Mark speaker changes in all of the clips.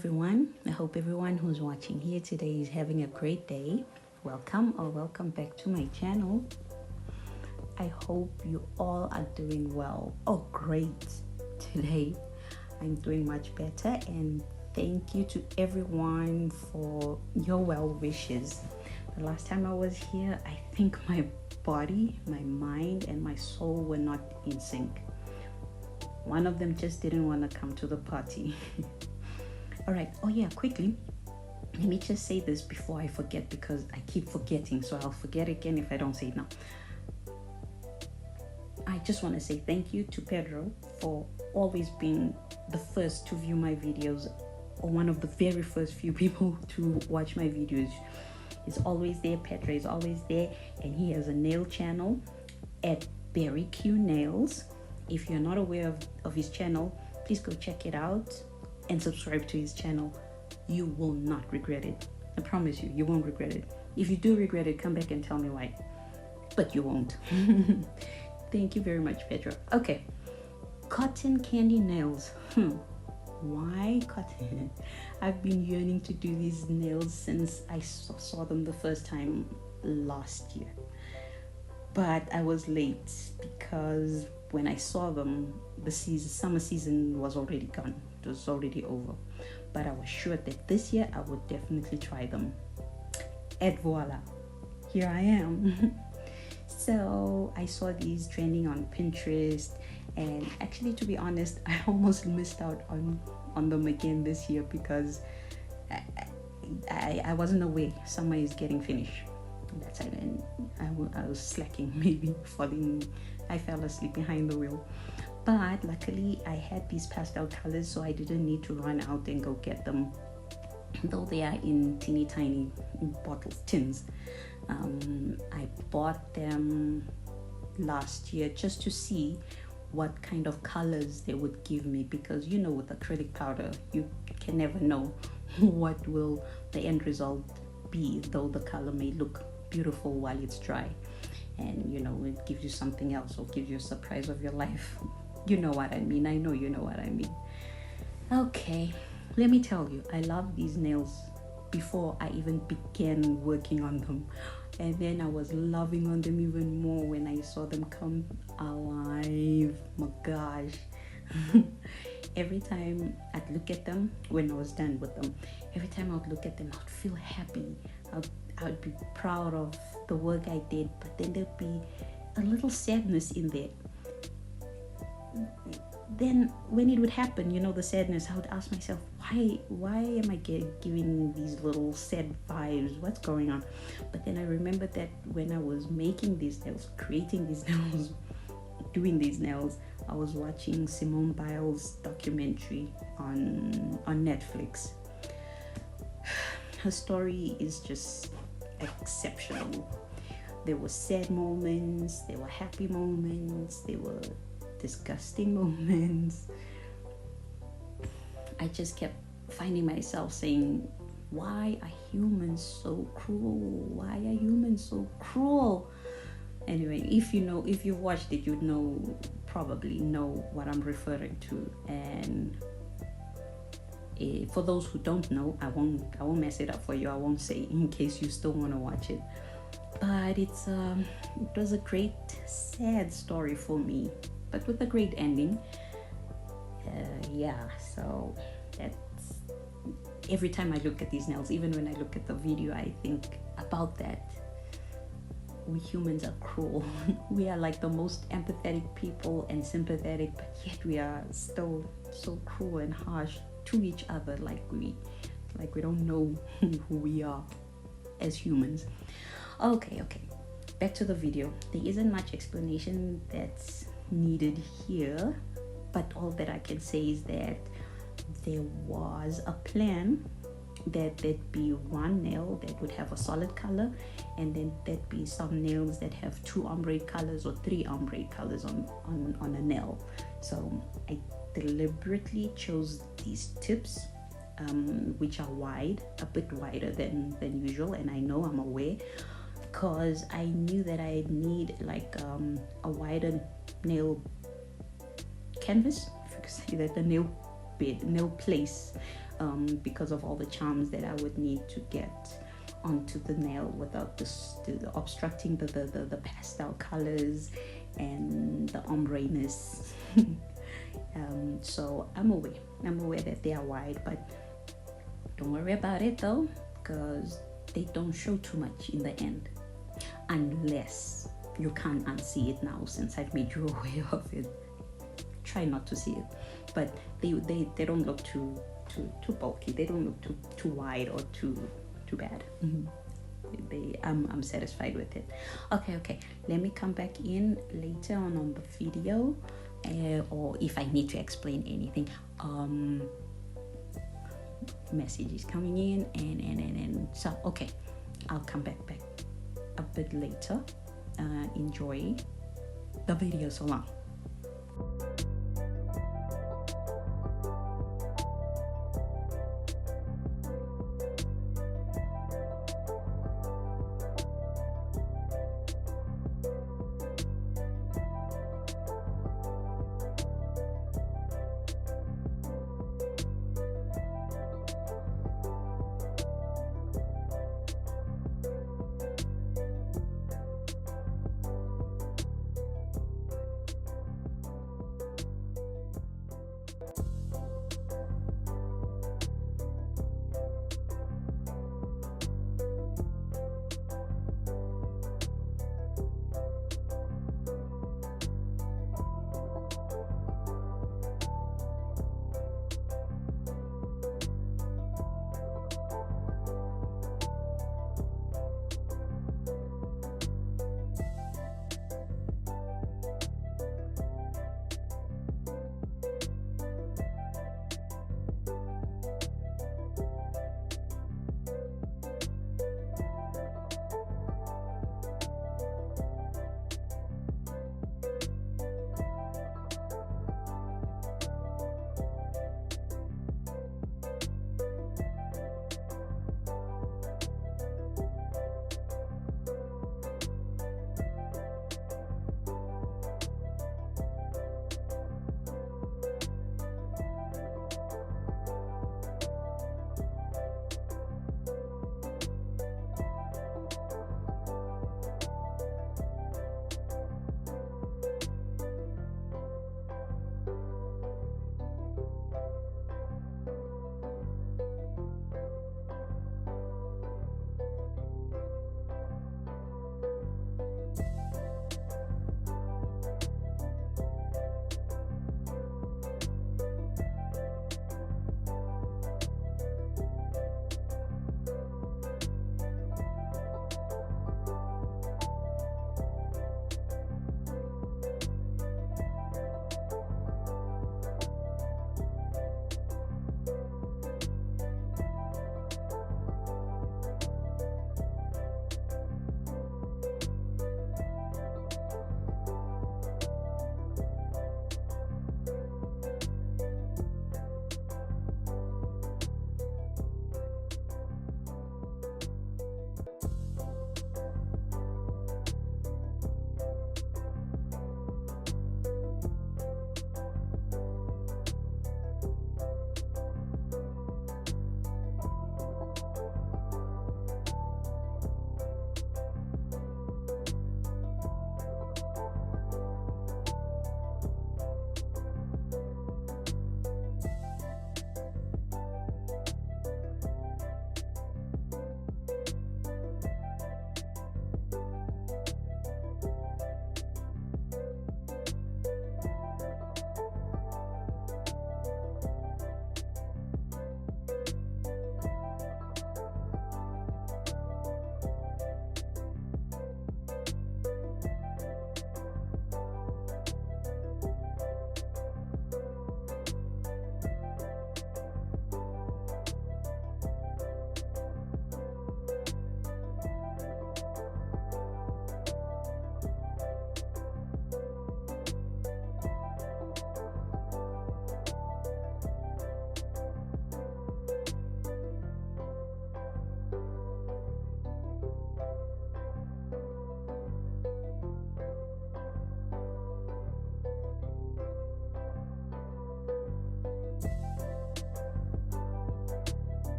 Speaker 1: everyone. I hope everyone who's watching here today is having a great day. Welcome or welcome back to my channel. I hope you all are doing well. Oh, great. Today I'm doing much better, and thank you to everyone for your well wishes. The last time I was here, I think my body, my mind, and my soul were not in sync. One of them just didn't want to come to the party. All right. Oh yeah, quickly, let me just say this before I forget, because I keep forgetting, so I'll forget again if I don't say it now. I just want to say thank you to Pedro for always being the first to view my videos, or one of the very first few people to watch my videos. He's always there. Pedro is always there, and he has a nail channel at 𝒔𝒐𝒄𝒊𝒂𝒍𝒔 Nails. If you're not aware of his channel, please go check it out and subscribe to his channel. You will not regret it. I promise you, you won't regret it. If you do regret it, come back and tell me why, but you won't. Thank you very much, Pedro. Okay, cotton candy nails. Why cotton? I've been yearning to do these nails since I saw them the first time last year, but I was late because when I saw them, the summer season was already gone. It was already over. But I was sure that this year I would definitely try them. And voila, here I am. So I saw these trending on Pinterest, and actually, to be honest, I almost missed out on them again this year because I wasn't aware summer is getting finished. That's it, and I was slacking, maybe I fell asleep behind the wheel. But luckily I had these pastel colors, so I didn't need to run out and go get them, though they are in teeny tiny tins. I bought them last year just to see what kind of colors they would give me, because you know, with acrylic powder you can never know what will the end result be, though the color may look beautiful while it's dry, and you know, it gives you something else, or gives you a surprise of your life. You know what I mean. I know you know what I mean. Okay, let me tell you, I love these nails before I even began working on them, and then I was loving on them even more when I saw them come alive. My gosh. Every time I'd look at them, when I was done with them, every time I would look at them, I would feel happy. I would be proud of the work I did, but then there'd be a little sadness in there. Then when it would happen, you know, the sadness, I would ask myself, why am I giving these little sad vibes? What's going on? But then I remembered that when I was making these nails, creating these nails, doing these nails, I was watching Simone Biles' documentary on Netflix. Her story is just exceptional. There were sad moments, there were happy moments, there were disgusting moments. I just kept finding myself saying, why are humans so cruel? Why are humans so cruel? Anyway, if you've watched it, you'd probably know what I'm referring to. And for those who don't know, I won't mess it up for you. I won't say, in case you still want to watch it. But it was a great sad story for me, but with a great ending. Yeah, so that's, every time I look at these nails, even when I look at the video, I think about that. We humans are cruel. We are like the most empathetic people and sympathetic, but yet we are still so cruel and harsh to each other, like we don't know who we are as humans. Okay, back to the video. There isn't much explanation that's needed here, but all that I can say is that there was a plan that there'd be one nail that would have a solid color, and then there'd be some nails that have 2 ombre colors or 3 ombre colors on a nail. So I deliberately chose these tips, which are wide, a bit wider than usual, and I know, I'm aware, because I knew that I need like a wider nail canvas, if you could say that, the nail nail place, because of all the charms that I would need to get onto the nail without the obstructing the pastel colors and the ombre-ness. So I'm aware that they are wide, but don't worry about it though, because they don't show too much in the end, unless you can't unsee it now since I've made you aware of it. Try not to see it, but they don't look too bulky. They don't look too wide or too bad. I'm satisfied with it. Okay, let me come back in later on the video, or if I need to explain anything. Messages coming in and so okay, I'll come back a bit later. Enjoy the video so long.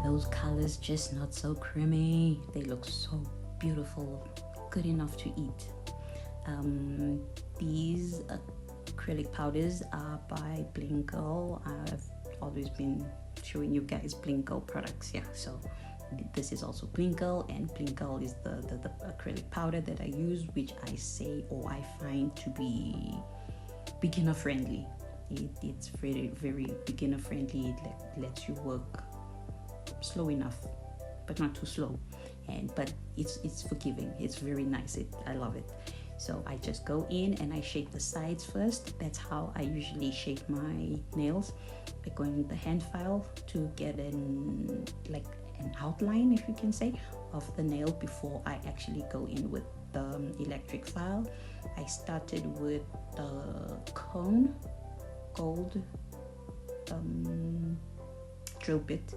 Speaker 1: those colors just not so creamy. They look so beautiful, good enough to eat. These acrylic powders are by Bling Girl. I've always been showing you guys Bling Girl products, yeah, so this is also Bling Girl, and Bling Girl is the acrylic powder that I use, which I say or I find to be beginner friendly. It's very, very beginner friendly. It lets you work slow enough but not too slow, but it's forgiving. It's very nice. I love it. So I just go in and I shape the sides first. That's how I usually shape my nails, by going with the hand file to get an outline, if you can say, of the nail before I actually go in with the electric file. I started with the cone gold drill bit,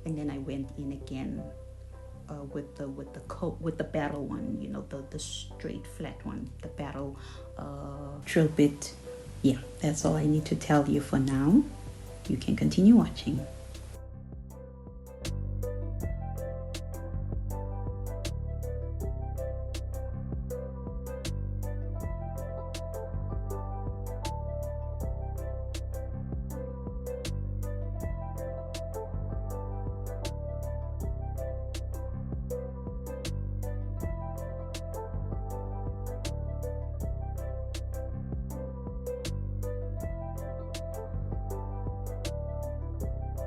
Speaker 1: and then I went in again with the battle one, you know, the straight flat one, the battle drill bit. Yeah, that's all I need to tell you for now. You can continue watching.
Speaker 2: Thank you.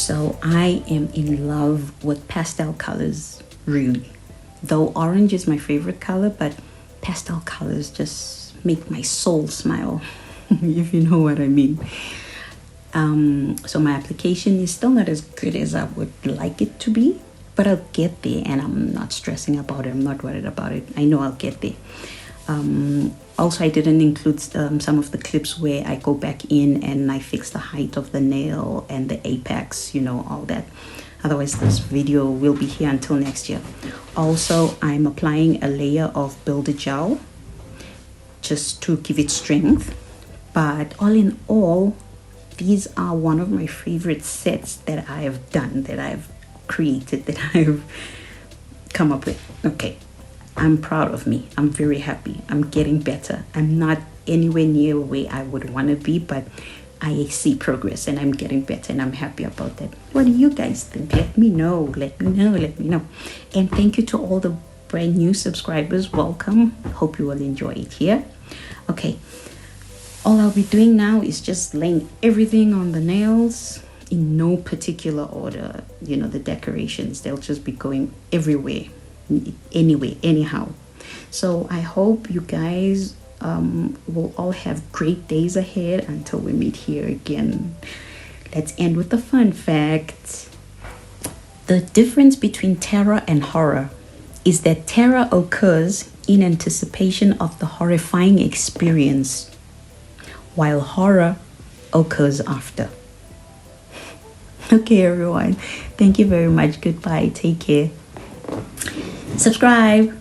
Speaker 1: So I am in love with pastel colors, really. Though orange is my favorite color, but pastel colors just make my soul smile, if you know what I mean. So my application is still not as good as I would like it to be, but I'll get there, and I'm not stressing about it. I'm not worried about it. I know I'll get there. Also, I didn't include some of the clips where I go back in and I fix the height of the nail and the apex, you know, all that. Otherwise, this video will be here until next year. Also, I'm applying a layer of Builder Gel just to give it strength. But all in all, these are one of my favorite sets that I have done, that I've created, that I've come up with. Okay, I'm proud of me. I'm very happy. I'm getting better. I'm not anywhere near where I would want to be, but I see progress and I'm getting better, and I'm happy about that. What do you guys think? Let me know. Let me know. Let me know. And thank you to all the brand new subscribers. Welcome. Hope you will enjoy it here. Okay. All I'll be doing now is just laying everything on the nails in no particular order. You know, the decorations, they'll just be going everywhere, anyway, anyhow. So I hope you guys will all have great days ahead until we meet here again. Let's end with the fun fact. The difference between terror and horror is that terror occurs in anticipation of the horrifying experience, while horror occurs after. Okay, everyone. Thank you very much. Goodbye. Take care. Subscribe.